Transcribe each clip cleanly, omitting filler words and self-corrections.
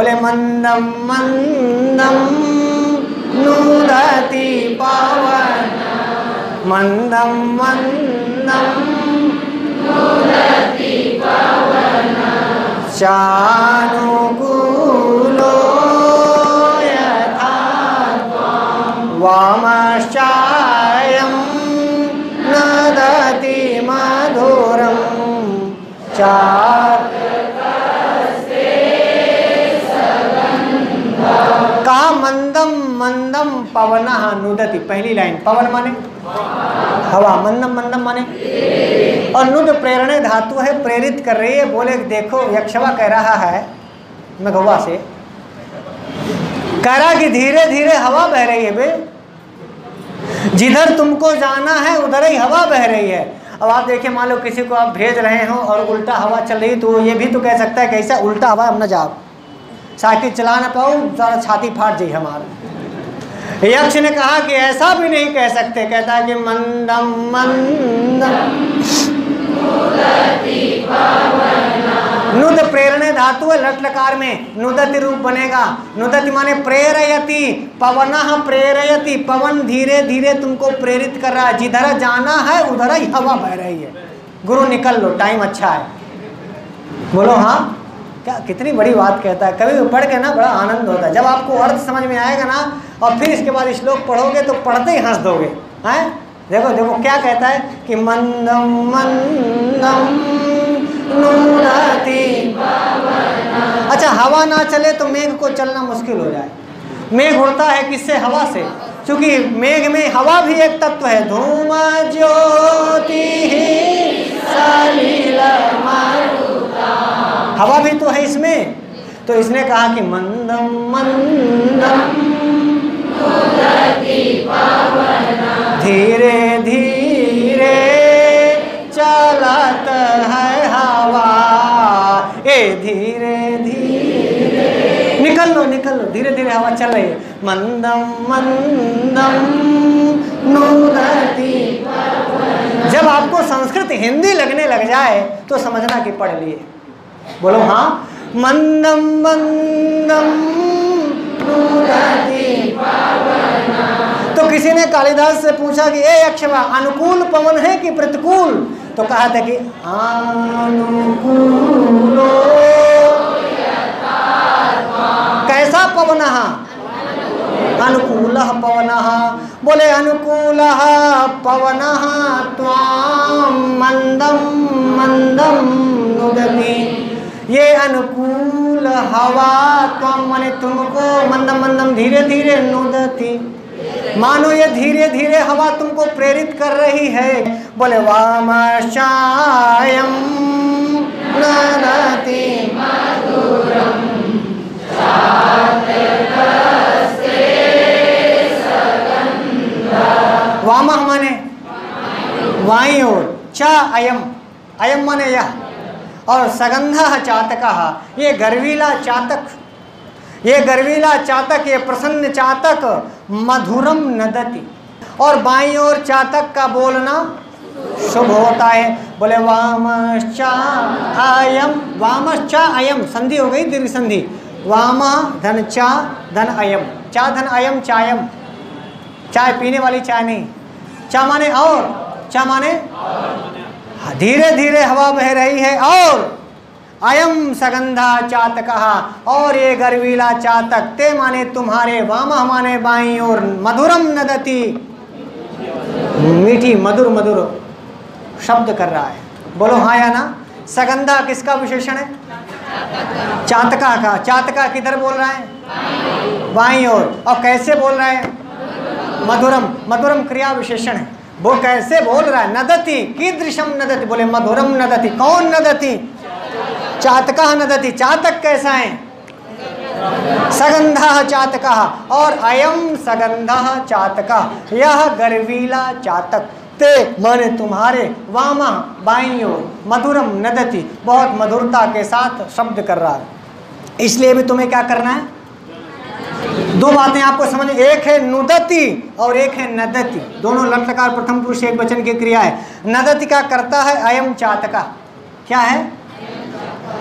बोले मंदम मंदम नुदति पवन, मंदम मंदम नुदति पवन, चानुकूलो यथा वामश्चायं नदति मधुरं कहा मंदम मंदम पवनः नुदति। पहली लाइन पवन माने हवा, मंदम मंदम माने और नुद प्रेरणे धातु है, प्रेरित कर रही है। बोले देखो यक्षवा कह रहा है मघवा से, कह रहा कि धीरे धीरे हवा बह रही है बे, जिधर तुमको जाना है उधर ही हवा बह रही है। अब आप देखिए मान लो किसी को आप भेज रहे हो और उल्टा हवा चल रही, तो ये भी तो कह सकता है कि ऐसा उल्टा हवा हम न जाओ, साइकिल चला ना पाओ, ज़्यादा छाती फाट जाए हमारा। यक्ष ने कहा कि ऐसा भी नहीं कह सकते, कहता है कि मंदम मंदम नुद प्रेरणे धातु है, लट लकार में नुदति रूप बनेगा। नुदति माने प्रेरयति, पवनः प्रेरयति, पवन धीरे धीरे तुमको प्रेरित कर रहा है, जिधर जाना है उधर ही हवा बह रही है। गुरु निकल लो, टाइम अच्छा है। बोलो हाँ, क्या कितनी बड़ी बात कहता है। कभी पढ़ के ना बड़ा आनंद होता है, जब आपको अर्थ समझ में आएगा ना और फिर इसके बाद श्लोक पढ़ोगे तो पढ़ते ही हंस दोगे। हैं देखो देखो क्या कहता है कि मंदम मंदम नुदति। अच्छा हवा ना चले तो मेघ को चलना मुश्किल हो जाए। मेघ उड़ता है किससे? हवा से, क्योंकि मेघ में हवा भी एक तत्व है। धूम ज्योति हवा भी तो है इसमें। तो इसने कहा कि मंदम मंदम धीरे धीरे चलत है हवा, ए धीरे धीरे निकल लो धीरे धीरे हवा चल रही है। मंदम मंदम नुदति। जब आपको संस्कृत हिंदी लगने लग जाए तो समझना कि पढ़ लिए। बोलो हाँ, मंदम मंदम नुदति। तो किसी ने कालिदास से पूछा कि ए यक्षवा अनुकूल पवन है कि प्रतिकूल? तो कहा था कि अनुकूलो। कैसा पवनः? अनुकूलः पवनः। बोले अनुकूलः पवनः त्वां मंदम मंदम नुदति। ये अनुकूल हवा त्वां माने तुमको, मंदम मंदम धीरे धीरे नुदति, मानो ये धीरे धीरे हवा तुमको प्रेरित कर रही है। बोले वामश्चायं नदति मधुरं चातकस्ते सगन्धः। वामः माने वाई ओर, च अयम, अयम माने यह, और सगंधः चातकः ये गर्वीला चातक, ये गर्वीला चातक, ये प्रसन्न चातक मधुरम नदति। और बाईं ओर चातक का बोलना शुभ होता है। बोले वामश्चा अयम, वामश्चा अयम संधि हो गई, दीर्घ संधि। वाम धन चा धन अयम, चा धन अयम चायम, चाय पीने वाली चाय नहीं। चा माने और, चा माने धीरे धीरे हवा बह रही है। और अयम सगंधा चातकः, और ये गर्वीला चातक, ते माने तुम्हारे, वामः माने बाईं ओर, मधुरम नदति मीठी मधुर मधुर शब्द कर रहा है। बोलो हाँ या ना। सगंधा किसका विशेषण है? चातका का। चातका किधर बोल रहा है? बाईं ओर। और कैसे बोल रहा है? मधुरम, मधुरम क्रिया विशेषण है। वो कैसे बोल रहा है? नदति, कीदृशम नदति? बोले मधुरम नदति। कौन नदति? चातकः नदति। चातक कैसा है? सगंधः चातकः। और अयम सगंधः चातकः, यह गर्वीला चातक, ते माने तुम्हारे, वामा बाईं ओर, मधुरम नदति बहुत मधुरता के साथ शब्द कर रहा है। इसलिए भी तुम्हें क्या करना है? दो बातें आपको समझ, एक है नुदति और एक है नदति। दोनों लट लकार प्रथम पुरुष एक वचन की क्रिया है। नदति का करता है अयम चातका, क्या है?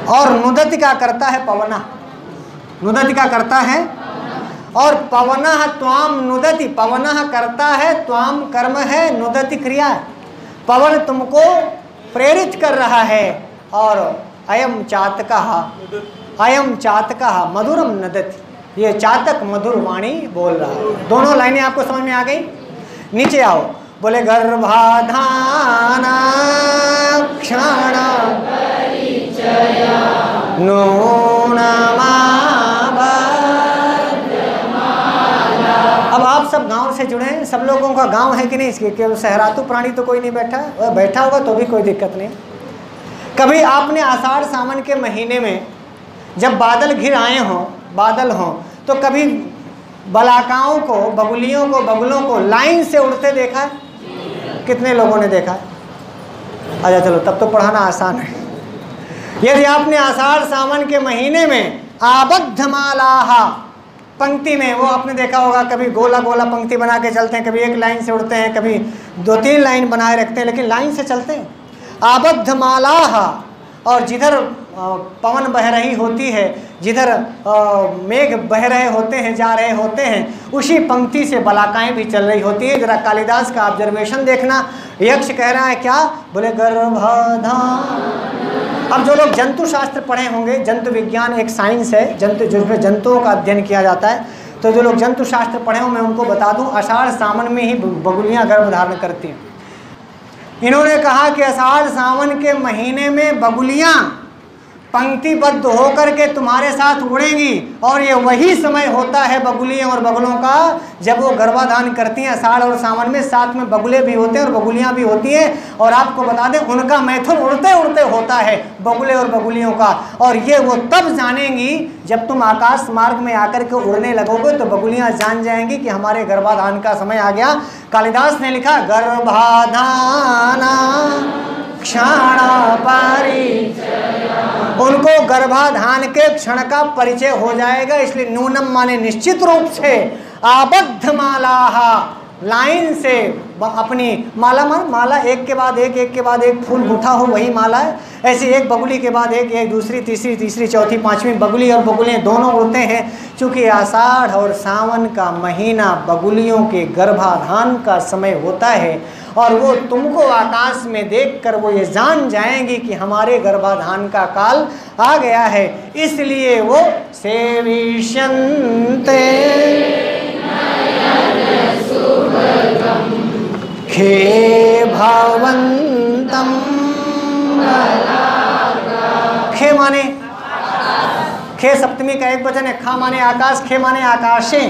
और नुदति का करता है पवना। नुदति का करता है, और पवनः त्वाम नुदति, पवनः करता है, त्वाम कर्म है, नुदति क्रिया है। पवन तुमको प्रेरित कर रहा है, और अयम चातकः, अयम चातकः मधुरम नदति, ये चातक मधुर वाणी बोल रहा है। दोनों लाइनें आपको समझ में आ गई? नीचे आओ, बोले गर्भाधान क्षण नूनमा। अब आप सब गांव से जुड़े हैं, सब लोगों का गांव है कि नहीं? इसके केवल सहरातु प्राणी तो कोई नहीं बैठा, वह बैठा होगा तो भी कोई दिक्कत नहीं। कभी आपने आषाढ़ सावन के महीने में जब बादल घिर आए हों, बादल हों, तो कभी बलाकाओं को, बगुलियों को, बगुलों को लाइन से उड़ते देखा है? कितने लोगों ने देखा है? अच्छा चलो, तब तो पढ़ाना आसान है। यदि आपने आषाढ़ सावन के महीने में आबद्धमालाहा पंक्ति में, वो आपने देखा होगा, कभी गोला गोला पंक्ति बना के चलते हैं, कभी एक लाइन से उड़ते हैं, कभी 2-3 लाइन बनाए रखते हैं, लेकिन लाइन से चलते हैं। आबद्धमालाहा, और जिधर पवन बह रही होती है, जिधर मेघ बह रहे होते हैं, जा रहे होते हैं, उसी पंक्ति से बलाकाएं भी चल रही होती है। जरा कालिदास का ऑब्जर्वेशन देखना। यक्ष कह रहा है क्या? बोले गर्भाधान। अब जो लोग जंतु शास्त्र पढ़े होंगे, जंतु विज्ञान एक साइंस है, जंतु जिसमें जंतुओं का अध्ययन किया जाता है, तो जो लोग जंतु शास्त्र पढ़े हों, मैं उनको बता दूं, आषाढ़ सावन में ही बगुलियाँ गर्भ धारण करती हैं। इन्होंने कहा कि आषाढ़ सावन के महीने में बगुलियाँ पंक्तिबद्ध होकर के तुम्हारे साथ उड़ेंगी, और ये वही समय होता है बगुलियों और बगुलों का जब वो गर्भाधान करती हैं। आषाढ़ और सावन में साथ में बगुले भी होते हैं और बगुलियाँ भी होती हैं। और आपको बता दें, उनका मैथुन उड़ते उड़ते होता है, बगुले और बगुलियों का। और ये वो तब जानेंगी जब तुम आकाश मार्ग में आकर के उड़ने लगोगे, तो बगुलियाँ जान जाएंगी कि हमारे गर्भाधान का समय आ गया। कालिदास ने लिखा गर्भाधान क्षण परिचय, उनको गर्भाधान के क्षण का परिचय हो जाएगा। इसलिए नूनम माने निश्चित रूप से, आबद्ध मालाहा लाइन से अपनी माला, माला एक के बाद एक के बाद एक फूल गुथा हो, वही माला है। ऐसे एक बगुली के बाद एक दूसरी तीसरी चौथी पांचवी बगुली और बगुलियाँ दोनों उड़ते हैं। चूँकि आषाढ़ और सावन का महीना बगुलियों के गर्भाधान का समय होता है, और वो तुमको आकाश में देखकर वो ये जान जाएंगी कि हमारे गर्भाधान का काल आ गया है। इसलिए वो सेविष्यन्ते खे भवन्तम। खे माने, खे सप्तमी का एक वचन है, खा माने आकाश, खे माने आकाशे।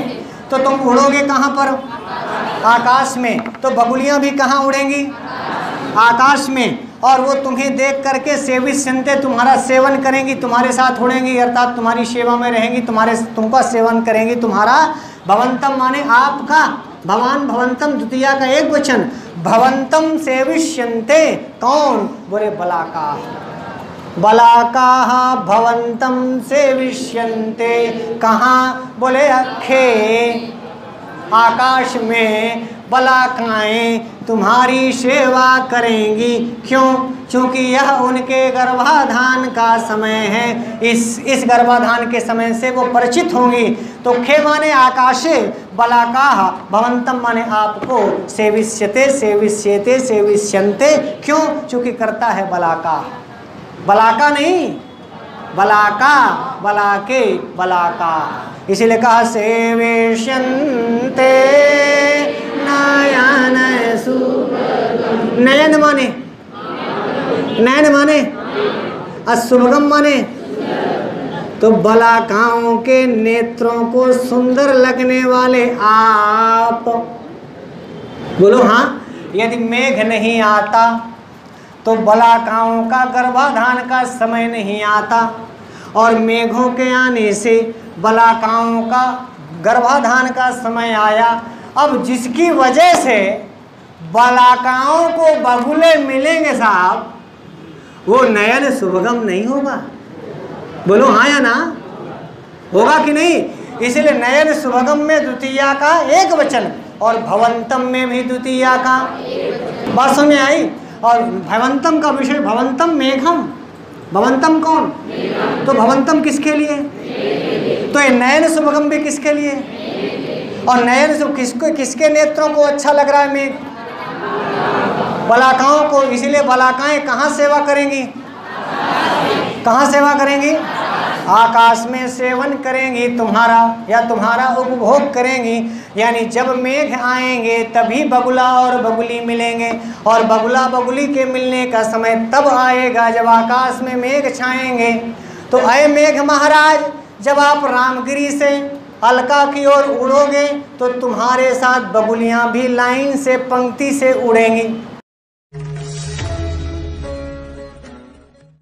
तो तुम उड़ोगे कहाँ पर? आकाश में। तो बगुलियाँ भी कहाँ उड़ेंगी? आकाश में। और वो तुम्हें देख करके सेविष्यन्ते, तुम्हारा सेवन करेंगी, तुम्हारे साथ उड़ेंगी, अर्थात तुम्हारी सेवा में रहेंगी, तुमका सेवन करेंगी। तुम्हारा भवंतम माने आपका, भवान भवंतम द्वितीया का एक वचन, भवंतम सेविष्यन्ते। कौन? बोले बलाका, बलाका भवंतम सेविष्यन्ते। कहाँ? बोले अखे, आकाश में बलाकाएं तुम्हारी सेवा करेंगी। क्यों? क्योंकि यह उनके गर्भाधान का समय है। इस गर्भाधान के समय से वो परिचित होंगी। तो खे माने आकाशे, बलाकाः भवंतम माने आपको, सेविष्यते सेविष्यते सेविष्यन्ते। क्यों? क्योंकि करता है बलाका, बलाका नहीं, बलाका, बलाके, बलाका। इसीलिए कहा सेविष्यन्ते नयन सुभगम। नयन माने, नयन माने असुभगम माने, तो बलाकाओं के नेत्रों को सुंदर लगने वाले आप। बोलो हाँ। यदि मेघ नहीं आता तो बलाकाओं का गर्भाधान का समय नहीं आता, और मेघों के आने से बलाकाओं का गर्भाधान का समय आया। अब जिसकी वजह से बलाकाओं को बगुले मिलेंगे साहब, वो नयन सुभगम नहीं होगा। बोलो हाँ या ना? होगा कि नहीं? इसलिए नयन सुभगम में द्वितीया का एक वचन, और भवंतम में भी द्वितीया का। बात समझ में आई? और भवंतम का विषय, भवंतम मेघम। भवंतम कौन? तो भवंतम किसके लिए? तो ये नयन शुभगम भी किसके लिए? और नयन शुभ किसके नेत्रों को अच्छा लग रहा है मेघ? बलाकाओं को। इसलिए बलाकाएं कहाँ सेवा करेंगी? कहाँ सेवा करेंगी? आकाश में सेवन करेंगी तुम्हारा, या तुम्हारा उपभोग करेंगी। यानी जब मेघ आएंगे तभी बगुला और बगुली मिलेंगे, और बगुला बगुली के मिलने का समय तब आएगा जब आकाश में मेघ छाएंगे। तो अय मेघ महाराज, जब आप रामगिरी से अलका की ओर उड़ोगे तो तुम्हारे साथ बगुलियां भी लाइन से पंक्ति से उड़ेंगी।